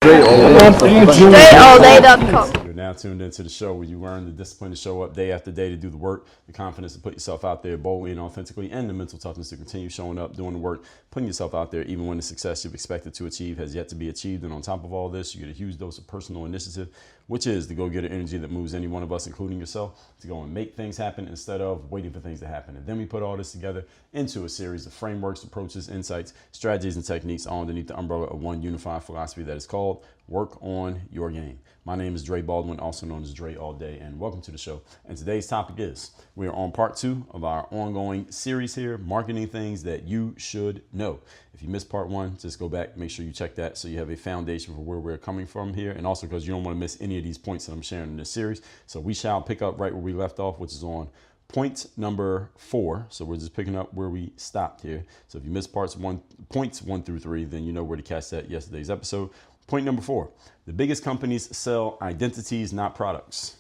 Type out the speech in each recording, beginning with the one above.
DreAllDay.com. You're now tuned into the show where you learn the discipline to show up day after day to do the work, the confidence to put yourself out there boldly and authentically, and the mental toughness to continue showing up, doing the work, putting yourself out there even when the success you've expected to achieve has yet to be achieved. And on top of all this, you get a huge dose of personal initiative, which is the go-getter energy that moves any one of us, including yourself, to go and make things happen instead of waiting for things to happen. And then we put all this together into a series of frameworks, approaches, insights, strategies, and techniques all underneath the umbrella of one unified philosophy that is called Work on Your Game. My name is Dre Baldwin, also known as Dre All Day, and welcome to the show. And today's topic is, we are on part 2 of our ongoing series here, marketing things that you should know. If you missed part 1, just go back, make sure you check that so you have a foundation for where we're coming from here, and also because you don't want to miss any of these points that I'm sharing in this series. So we shall pick up right where we left off, which is on point number 4. So we're just picking up where we stopped here. So if you missed points 1 through 3, then you know where to catch that yesterday's episode. Point number 4, the biggest companies sell identities, not products.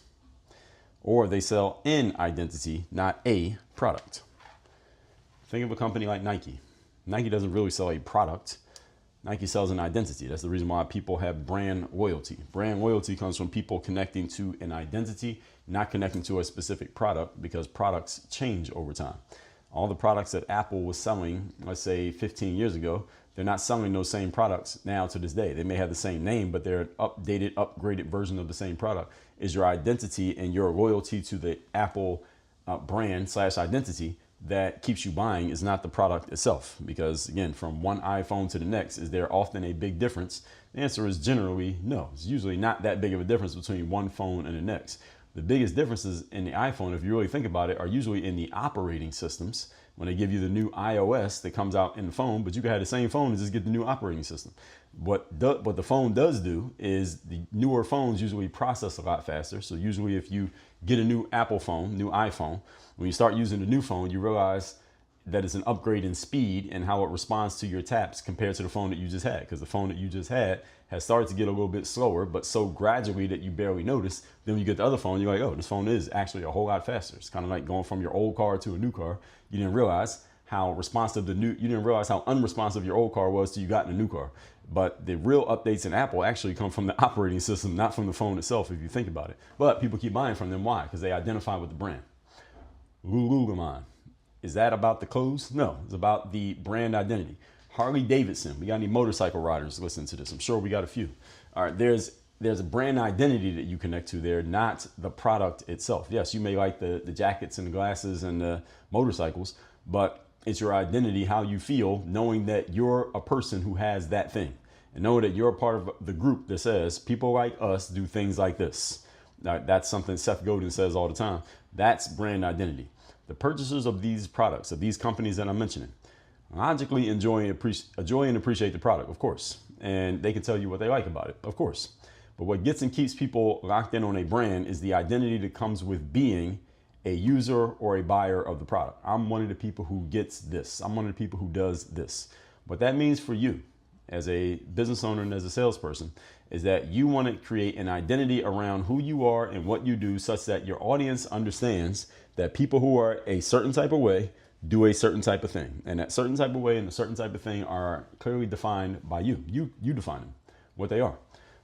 Or they sell an identity, not a product. Think of a company like Nike. Nike doesn't really sell a product. Nike sells an identity. That's the reason why people have brand loyalty. Brand loyalty comes from people connecting to an identity, not connecting to a specific product, because products change over time. All the products that Apple was selling, let's say 15 years ago, they're not selling those same products now to this day. They may have the same name, but they're an updated, upgraded version of the same product. Is your identity and your loyalty to the Apple brand / identity that keeps you buying, is not the product itself. Because again, from one iPhone to the next, is there often a big difference? The answer is generally no. It's usually not that big of a difference between one phone and the next. The biggest differences in the iPhone, if you really think about it, are usually in the operating systems. When they give you the new iOS that comes out in the phone, but you can have the same phone and just get the new operating system. What the phone does do is the newer phones usually process a lot faster. So usually if you get a new Apple phone, new iPhone, when you start using the new phone, you realize that it's an upgrade in speed and how it responds to your taps compared to the phone that you just had. Because the phone that you just had has started to get a little bit slower, but so gradually that you barely notice. Then when you get the other phone, you're like, oh, this phone is actually a whole lot faster. It's kind of like going from your old car to a new car. You didn't realize how responsive you didn't realize how unresponsive your old car was till you got in a new car. But the real updates in Apple actually come from the operating system, not from the phone itself, if you think about it. But people keep buying from them. Why? Because they identify with the brand. Lululemon. Is that about the clothes? No, it's about the brand identity. Harley Davidson. We got any motorcycle riders listening to this? I'm sure we got a few. All right, there's a brand identity that you connect to there, not the product itself. Yes, you may like the jackets and the glasses and the motorcycles, but it's your identity, how you feel, knowing that you're a person who has that thing. And know that you're a part of the group that says people like us do things like this. Now, that's something Seth Godin says all the time. That's brand identity. The purchasers of these products, of these companies that I'm mentioning, logically enjoy and appreciate the product, of course. And they can tell you what they like about it, of course. But what gets and keeps people locked in on a brand is the identity that comes with being a user or a buyer of the product. I'm one of the people who gets this. I'm one of the people who does this. What that means for you as a business owner and as a salesperson is that you want to create an identity around who you are and what you do, such that your audience understands that people who are a certain type of way do a certain type of thing. And that certain type of way and a certain type of thing are clearly defined by you. You define them, what they are.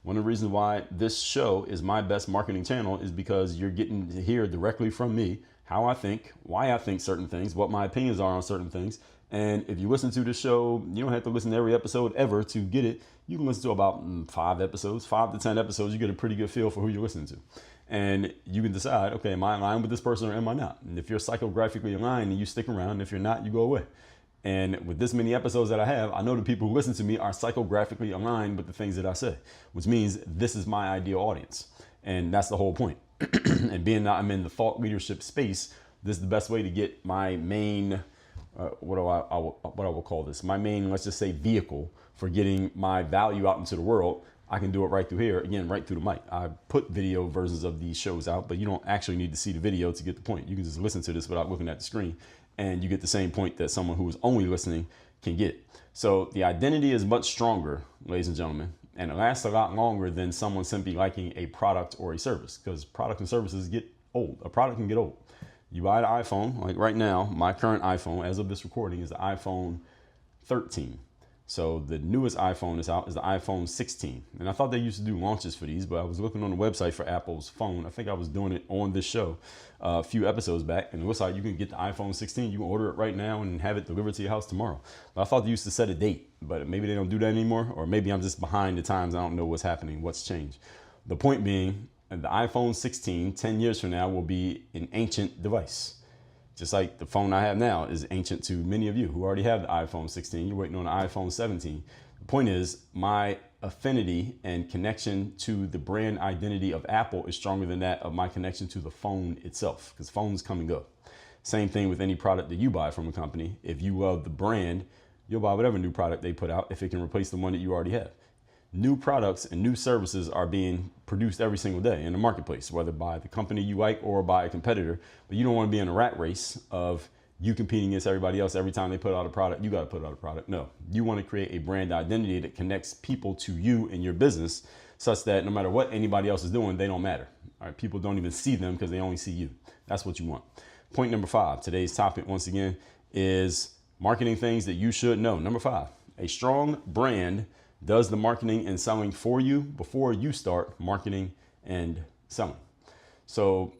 One of the reasons why this show is my best marketing channel is because you're getting to hear directly from me how I think, why I think certain things, what my opinions are on certain things. And if you listen to this show, you don't have to listen to every episode ever to get it. You can listen to about 5 to 10 episodes. You get a pretty good feel for who you're listening to. And you can decide, okay, am I aligned with this person or am I not? And if you're psychographically aligned, then you stick around. And if you're not, you go away. And with this many episodes that I have, I know the people who listen to me are psychographically aligned with the things that I say, which means this is my ideal audience. And that's the whole point. And being that I'm in the thought leadership space, this is the best way to get my main, what I will call this, my main, let's just say, vehicle for getting my value out into the world. I can do it right through here, again, right through the mic. I put video versions of these shows out, but you don't actually need to see the video to get the point. You can just listen to this without looking at the screen, and you get the same point that someone who is only listening can get. So the identity is much stronger, ladies and gentlemen, and it lasts a lot longer than someone simply liking a product or a service, because products and services get old. A product can get old. You buy the iPhone, like right now, my current iPhone, as of this recording, is the iPhone 13. So the newest iPhone is out is the iPhone 16. And I thought they used to do launches for these, but I was looking on the website for Apple's phone. I think I was doing it on this show a few episodes back. And it looks like you can get the iPhone 16. You can order it right now and have it delivered to your house tomorrow. But I thought they used to set a date, but maybe they don't do that anymore. Or maybe I'm just behind the times. I don't know what's happening, what's changed. The point being, the iPhone 16, 10 years from now, will be an ancient device. Just like the phone I have now is ancient to many of you who already have the iPhone 16. You're waiting on the iPhone 17. The point is, my affinity and connection to the brand identity of Apple is stronger than that of my connection to the phone itself, because phones come and go. Same thing with any product that you buy from a company. If you love the brand, you'll buy whatever new product they put out if it can replace the one that you already have. New products and new services are being produced every single day in the marketplace, whether by the company you like or by a competitor. But you don't want to be in a rat race of you competing against everybody else. Every time they put out a product, you got to put out a product. No, you want to create a brand identity that connects people to you and your business such that no matter what anybody else is doing, they don't matter. All right, people don't even see them because they only see you. That's what you want. Point number 5, today's topic once again is marketing things that you should know. Number 5, a strong brand does the marketing and selling for you before you start marketing and selling. So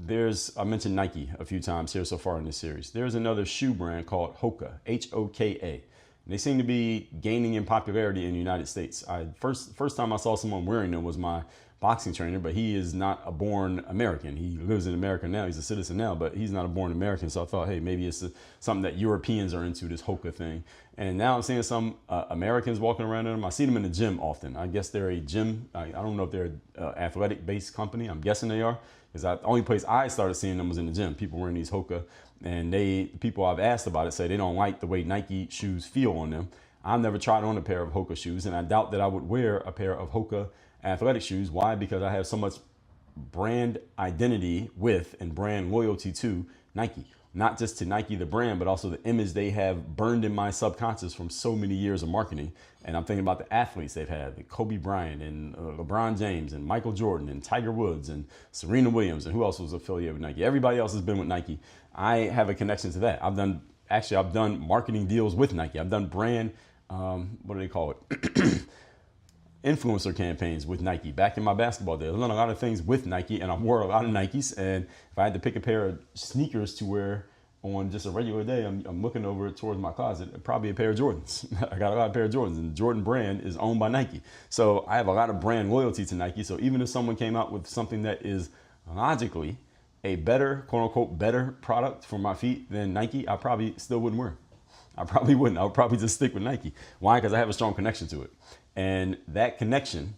I mentioned Nike a few times here so far in this series. There's another shoe brand called Hoka, Hoka. They seem to be gaining in popularity in the United States. First time I saw someone wearing them was my boxing trainer, but he is not a born American. He lives in America now. He's a citizen now, but he's not a born American. So I thought, hey, maybe it's something that Europeans are into, this Hoka thing. And now I'm seeing some Americans walking around in them. I see them in the gym often. I guess they're a gym. I don't know if they're an athletic-based company. I'm guessing they are. Because the only place I started seeing them was in the gym. People wearing these Hoka. And people I've asked about it say they don't like the way Nike shoes feel on them. I've never tried on a pair of Hoka shoes, and I doubt that I would wear a pair of Hoka athletic shoes. Why? Because I have so much brand identity with and brand loyalty to Nike. Not just to Nike, the brand, but also the image they have burned in my subconscious from so many years of marketing. And I'm thinking about the athletes they've had, like Kobe Bryant and LeBron James and Michael Jordan and Tiger Woods and Serena Williams and who else was affiliated with Nike. Everybody else has been with Nike. I have a connection to that. I've done marketing deals with Nike. I've done brand, what do they call it? Influencer campaigns with Nike back in my basketball days. I've done a lot of things with Nike, and I wore a lot of Nikes. And if I had to pick a pair of sneakers to wear on just a regular day, I'm looking over towards my closet, probably a pair of Jordans. I got a lot of pair of Jordans, and the Jordan brand is owned by Nike. So I have a lot of brand loyalty to Nike. So even if someone came out with something that is logically a better, quote unquote, better product for my feet than Nike, I probably still wouldn't wear them. I probably wouldn't. I would probably just stick with Nike. Why? Because I have a strong connection to it. And that connection,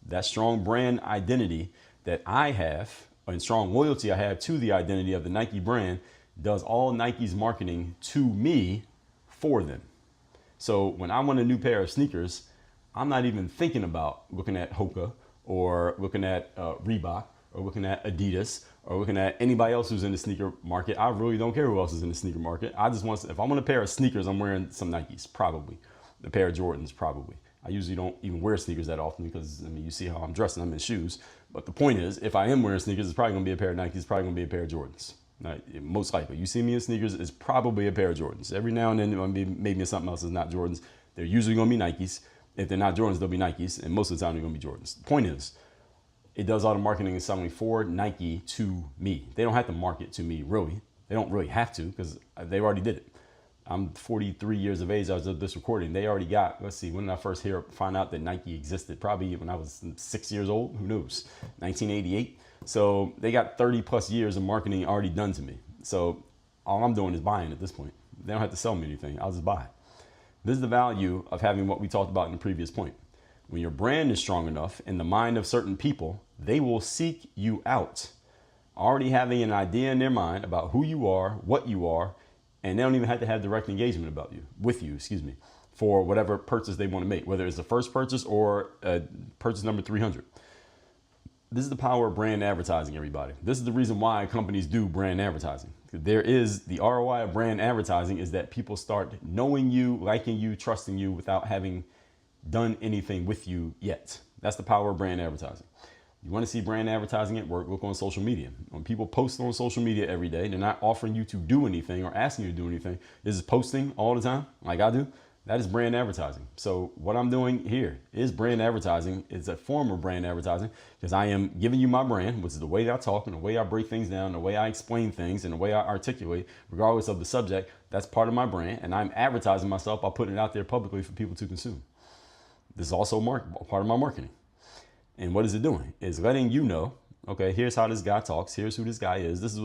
that strong brand identity that I have, and strong loyalty I have to the identity of the Nike brand, does all Nike's marketing to me for them. So when I want a new pair of sneakers, I'm not even thinking about looking at Hoka or looking at Reebok or looking at Adidas or looking at anybody else who's in the sneaker market. I really don't care who else is in the sneaker market. I just want, if I want a pair of sneakers, I'm wearing some Nikes, probably. A pair of Jordans, probably. I usually don't even wear sneakers that often because, I mean, you see how I'm dressed and I'm in shoes. But the point is, if I am wearing sneakers, it's probably going to be a pair of Nikes. It's probably going to be a pair of Jordans. Most likely. You see me in sneakers, it's probably a pair of Jordans. Every now and then, maybe something else is not Jordans. They're usually going to be Nikes. If they're not Jordans, they'll be Nikes. And most of the time, they're going to be Jordans. The point is, it does all the marketing and selling for Nike to me. They don't have to market to me, really. They don't really have to because they already did it. I'm 43 years of age as of this recording. They already got, let's see, when did I first find out that Nike existed? Probably when I was 6 years old. Who knows? 1988. So they got 30 plus years of marketing already done to me. So all I'm doing is buying at this point. They don't have to sell me anything. I'll just buy. This is the value of having what we talked about in the previous point. When your brand is strong enough in the mind of certain people, they will seek you out, already having an idea in their mind about who you are, what you are, and they don't even have to have direct engagement with you, for whatever purchase they want to make, whether it's the first purchase or purchase number 300. This is the power of brand advertising, everybody. This is the reason why companies do brand advertising. There is the ROI of brand advertising is that people start knowing you, liking you, trusting you without having done anything with you yet. That's the power of brand advertising. You want to see brand advertising at work, look on social media. When people post on social media every day, they're not offering you to do anything or asking you to do anything. This is posting all the time, like I do. That is brand advertising. So what I'm doing here is brand advertising. It's a form of brand advertising because I am giving you my brand, which is the way that I talk and the way I break things down, the way I explain things and the way I articulate, regardless of the subject. That's part of my brand. And I'm advertising myself by putting it out there publicly for people to consume. This is also part of my marketing. And what is it doing? It's letting you know, okay, here's how this guy talks. Here's who this guy is. This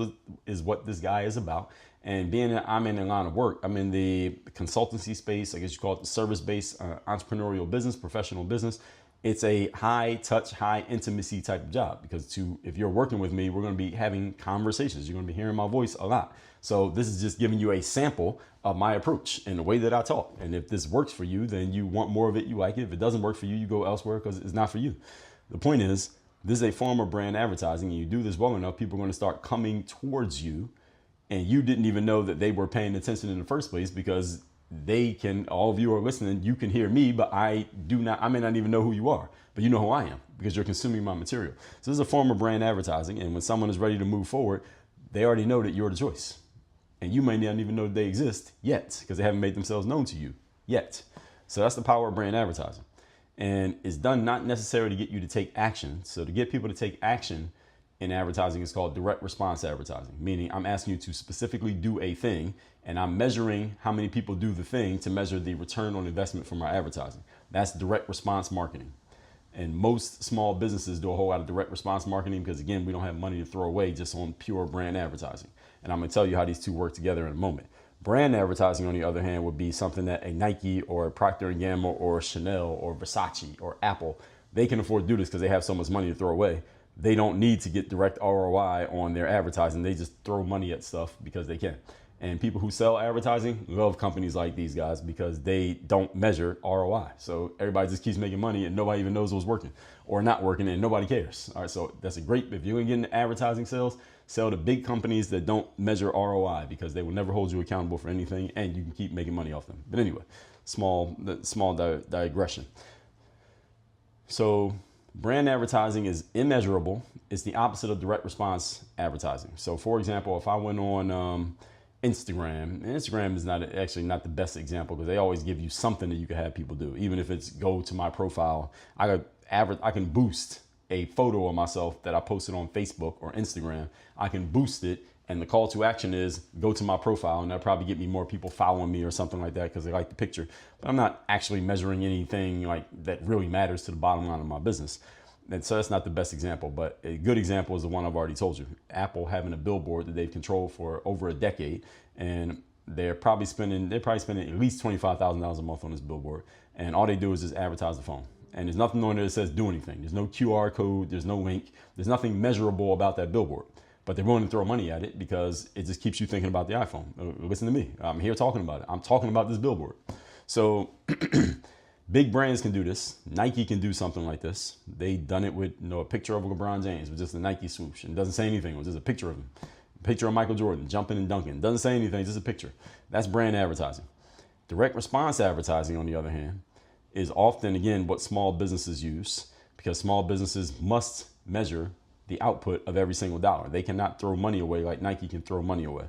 is what this guy is about. And being that I'm in the line of work, I'm in the consultancy space, I guess you call it the service-based entrepreneurial business, professional business. It's a high touch, high intimacy type of job because if you're working with me, we're going to be having conversations. You're going to be hearing my voice a lot. So this is just giving you a sample of my approach and the way that I talk. And if this works for you, then you want more of it, you like it. If it doesn't work for you, you go elsewhere because it's not for you. The point is, this is a form of brand advertising, and you do this well enough, people are going to start coming towards you. And you didn't even know that they were paying attention in the first place because all of you are listening, you can hear me, but I may not even know who you are, but you know who I am because you're consuming my material. So this is a form of brand advertising. And when someone is ready to move forward, they already know that you're the choice. And you may not even know that they exist yet because they haven't made themselves known to you yet. So that's the power of brand advertising. And it's done not necessarily to get you to take action. So to get people to take action in advertising is called direct response advertising, meaning I'm asking you to specifically do a thing and I'm measuring how many people do the thing to measure the return on investment from our advertising. That's direct response marketing. And most small businesses do a whole lot of direct response marketing because, again, we don't have money to throw away just on pure brand advertising. And I'm going to tell you how these two work together in a moment. Brand advertising, on the other hand, would be something that a Nike or a Procter & Gamble or Chanel or Versace or Apple, they can afford to do this because they have so much money to throw away. They don't need to get direct ROI on their advertising. They just throw money at stuff because they can. And people who sell advertising love companies like these guys because they don't measure ROI. So everybody just keeps making money and nobody even knows what's working or not working and nobody cares. All right, so that's a great, if you're gonna get into advertising sales, sell to big companies that don't measure ROI because they will never hold you accountable for anything and you can keep making money off them. But anyway, small digression. So brand advertising is immeasurable. It's the opposite of direct response advertising. So for example, if I went on Instagram, and Instagram is not the best example because they always give you something that you can have people do. Even if it's go to my profile, I can boost a photo of myself that I posted on Facebook or Instagram. I can boost it. And the call to action is go to my profile, and that'll probably get me more people following me or something like that because they like the picture. But I'm not actually measuring anything like that really matters to the bottom line of my business. And so that's not the best example, but a good example is the one I've already told you. Apple having a billboard that they've controlled for over a decade, and they're probably spending at least $25,000 a month on this billboard. And all they do is just advertise the phone. And there's nothing on there that says do anything. There's no QR code. There's no link. There's nothing measurable about that billboard. But they're willing to throw money at it because it just keeps you thinking about the iPhone. Listen to me. I'm here talking about it. I'm talking about this billboard. So big brands can do this. Nike can do something like this. They done it with a picture of LeBron James with just a Nike swoosh. And it doesn't say anything. It was just a picture of him. A picture of Michael Jordan jumping and dunking. Doesn't say anything, just a picture. That's brand advertising. Direct response advertising, on the other hand, is often, again, what small businesses use because small businesses must measure the output of every single dollar. They cannot throw money away like Nike can throw money away.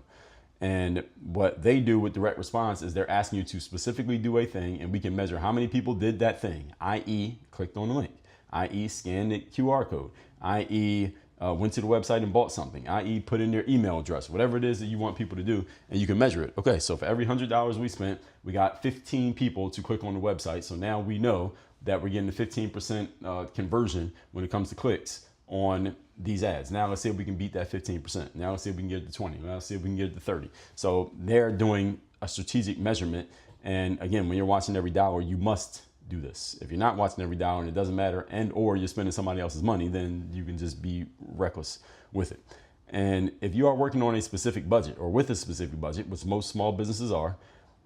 And what they do with direct response is they're asking you to specifically do a thing, and we can measure how many people did that thing, i.e. clicked on the link, i.e. scanned the QR code, i.e. Went to the website and bought something, i.e. put in their email address, whatever it is that you want people to do, and you can measure it. Okay, so for every $100 we spent, we got 15 people to click on the website. So now we know that we're getting a 15% conversion when it comes to clicks on these ads. Now let's see if we can beat that 15%. Now let's see if we can get it to 20. Now let's see if we can get it to 30. So they're doing a strategic measurement. And again, when you're watching every dollar, you must do this. If you're not watching every dollar and it doesn't matter, and or you're spending somebody else's money, then you can just be reckless with it. And if you are working on a specific budget or with a specific budget, which most small businesses are,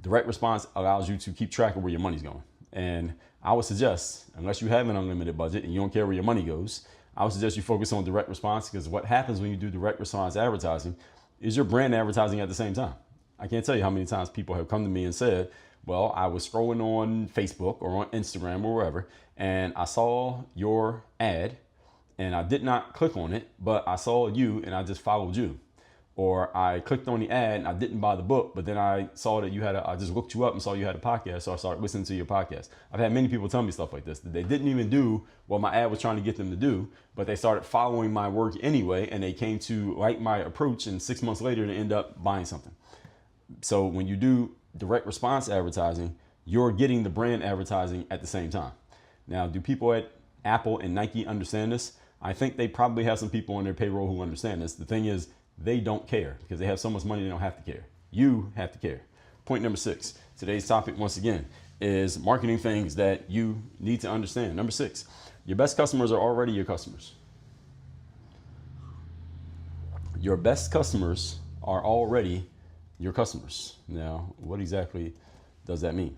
direct response allows you to keep track of where your money's going. And I would suggest, unless you have an unlimited budget and you don't care where your money goes, I would suggest you focus on direct response, because what happens when you do direct response advertising is you're brand advertising at the same time. I can't tell you how many times people have come to me and said, well, I was scrolling on Facebook or on Instagram or wherever, and I saw your ad and I did not click on it, but I saw you and I just followed you. Or I clicked on the ad and I didn't buy the book, but then I saw that I just looked you up and saw you had a podcast, so I started listening to your podcast. I've had many people tell me stuff like this, that they didn't even do what my ad was trying to get them to do, but they started following my work anyway, and they came to like my approach, and 6 months later they end up buying something. So when you do direct response advertising, you're getting the brand advertising at the same time. Now, do people at Apple and Nike understand this? I think they probably have some people on their payroll who understand this. The thing is, they don't care because they have so much money they don't have to care. You have to care. Point number 6. Today's topic, once again, is marketing things that you need to understand. Number 6, your best customers are already your customers. Your best customers are already your customers. Now, what exactly does that mean?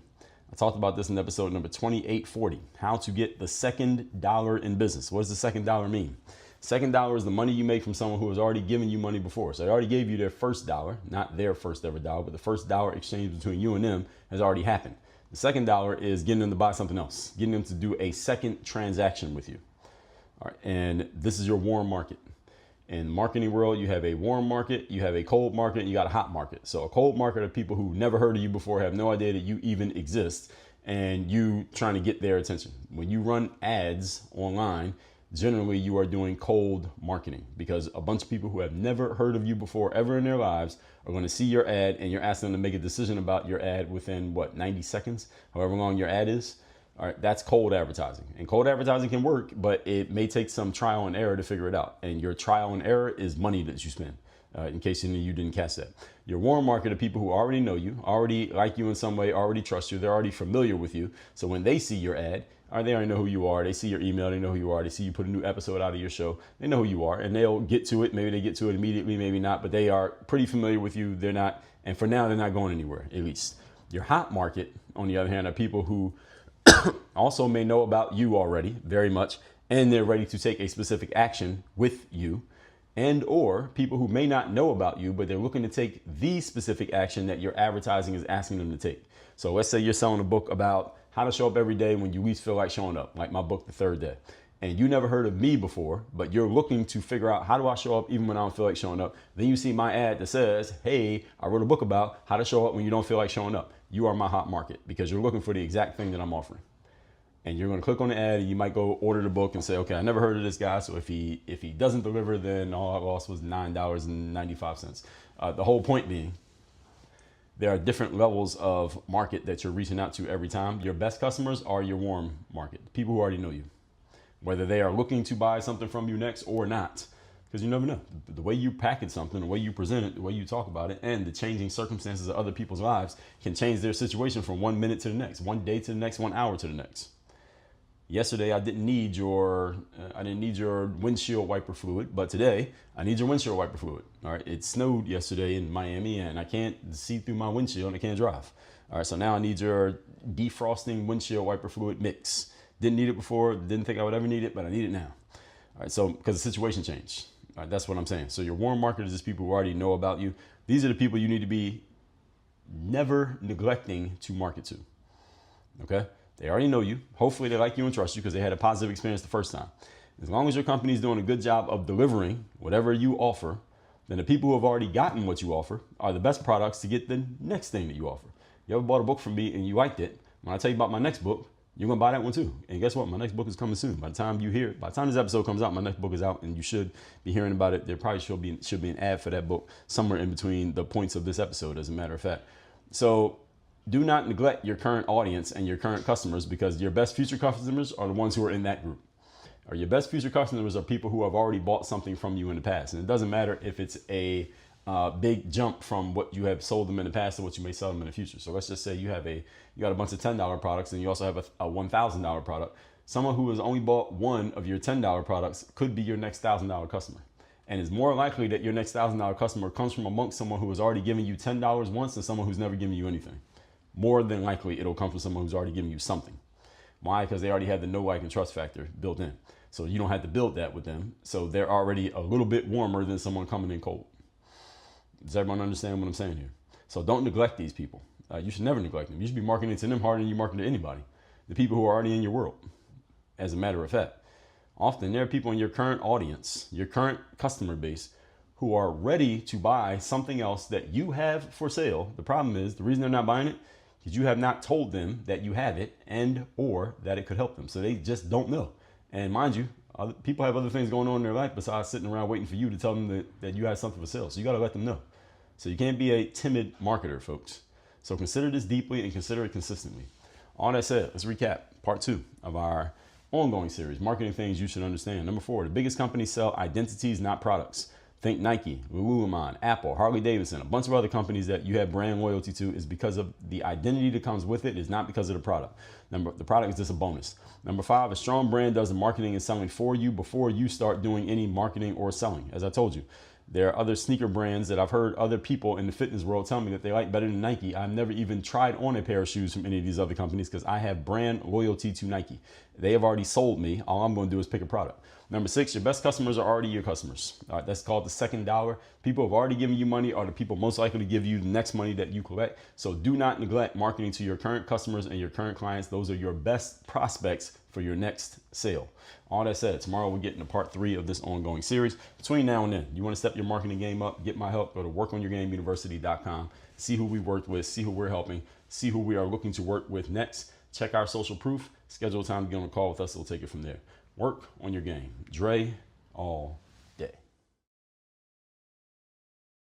I talked about this in episode number 2840, how to get the second dollar in business. What does the second dollar mean? Second dollar is the money you make from someone who has already given you money before. So they already gave you their first dollar, not their first ever dollar, but the first dollar exchange between you and them has already happened. The second dollar is getting them to buy something else, getting them to do a second transaction with you. All right, and this is your warm market. In the marketing world, you have a warm market, you have a cold market, and you got a hot market. So a cold market are people who never heard of you before, have no idea that you even exist, and you trying to get their attention. When you run ads online, generally you are doing cold marketing because a bunch of people who have never heard of you before ever in their lives are going to see your ad, and you're asking them to make a decision about your ad within 90 seconds, however long your ad is. All right, that's cold advertising, and cold advertising can work, but it may take some trial and error to figure it out. And your trial and error is money that you spend. In case you didn't catch that. Your warm market are people who already know you, already like you in some way, already trust you. They're already familiar with you. So when they see your ad, they already know who you are. They see your email. They know who you are. They see you put a new episode out of your show. They know who you are, and they'll get to it. Maybe they get to it immediately, maybe not, but they are pretty familiar with you. They're not, and for now, they're not going anywhere, at least. Your hot market, on the other hand, are people who also may know about you already very much, and they're ready to take a specific action with you. And or people who may not know about you, but they're looking to take the specific action that your advertising is asking them to take. So let's say you're selling a book about how to show up every day when you least feel like showing up, like my book, The Third Day. And you never heard of me before, but you're looking to figure out, how do I show up even when I don't feel like showing up? Then you see my ad that says, hey, I wrote a book about how to show up when you don't feel like showing up. You are my hot market because you're looking for the exact thing that I'm offering. And you're going to click on the ad, and you might go order the book and say, okay, I never heard of this guy, so if he doesn't deliver, then all I lost was $9.95. The whole point being, there are different levels of market that you're reaching out to every time. Your best customers are your warm market, people who already know you, whether they are looking to buy something from you next or not, because you never know. The way you package something, the way you present it, the way you talk about it, and the changing circumstances of other people's lives can change their situation from 1 minute to the next, 1 day to the next, 1 hour to the next. Yesterday, I didn't need your windshield wiper fluid, but today I need your windshield wiper fluid. All right, it snowed yesterday in Miami, and I can't see through my windshield, and I can't drive. All right, so now I need your defrosting windshield wiper fluid mix. Didn't need it before, didn't think I would ever need it, but I need it now. All right, so because the situation changed. All right, that's what I'm saying. So your warm market is just people who already know about you. These are the people you need to be never neglecting to market to. Okay. They already know you. Hopefully they like you and trust you because they had a positive experience the first time. As long as your company is doing a good job of delivering whatever you offer, then the people who have already gotten what you offer are the best products to get the next thing that you offer. You ever bought a book from me and you liked it? When I tell you about my next book, you're going to buy that one too. And guess what? My next book is coming soon. By the time this episode comes out, my next book is out, and you should be hearing about it. There probably should be an ad for that book somewhere in between the points of this episode, as a matter of fact. So do not neglect your current audience and your current customers, because your best future customers are the ones who are in that group. Or your best future customers are people who have already bought something from you in the past. And it doesn't matter if it's a big jump from what you have sold them in the past to what you may sell them in the future. So let's just say you got a bunch of $10 products, and you also have a $1,000 product. Someone who has only bought one of your $10 products could be your next $1,000 customer. And it's more likely that your next $1,000 customer comes from amongst someone who has already given you $10 once than someone who's never given you anything. More than likely, it'll come from someone who's already given you something. Why? Because they already have the know, like, and trust factor built in. So you don't have to build that with them. So they're already a little bit warmer than someone coming in cold. Does everyone understand what I'm saying here? So don't neglect these people. You should never neglect them. You should be marketing to them harder than you market to anybody. The people who are already in your world, as a matter of fact. Often there are people in your current audience, your current customer base, who are ready to buy something else that you have for sale. The problem is, the reason they're not buying it is you have not told them that you have it and or that it could help them. So they just don't know. And mind you, people have other things going on in their life besides sitting around waiting for you to tell them that you have something for sale. So you got to let them know. So you can't be a timid marketer, folks. So consider this deeply and consider it consistently. All that said, let's recap part 2 of our ongoing series, Marketing Things You Should Understand. Number 4, the biggest companies sell identities, not products. Think Nike, Lululemon, Apple, Harley Davidson, a bunch of other companies that you have brand loyalty to is because of the identity that comes with it, is not because of the product. The product is just a bonus. Number 5, a strong brand does the marketing and selling for you before you start doing any marketing or selling. As I told you, there are other sneaker brands that I've heard other people in the fitness world tell me that they like better than Nike. I've never even tried on a pair of shoes from any of these other companies because I have brand loyalty to Nike. They have already sold me. All I'm going to do is pick a product. Number 6, your best customers are already your customers. All right, that's called the second dollar. People have already given you money are the people most likely to give you the next money that you collect. So do not neglect marketing to your current customers and your current clients. Those are your best prospects for your next sale. All that said, tomorrow we're getting to part 3 of this ongoing series. Between now and then, you want to step your marketing game up, get my help, go to workonyourgameuniversity.com, see who we worked with, see who we're helping, see who we are looking to work with next. Check our social proof, schedule a time to get on a call with us. We'll take it from there. Work on your game. Dre, all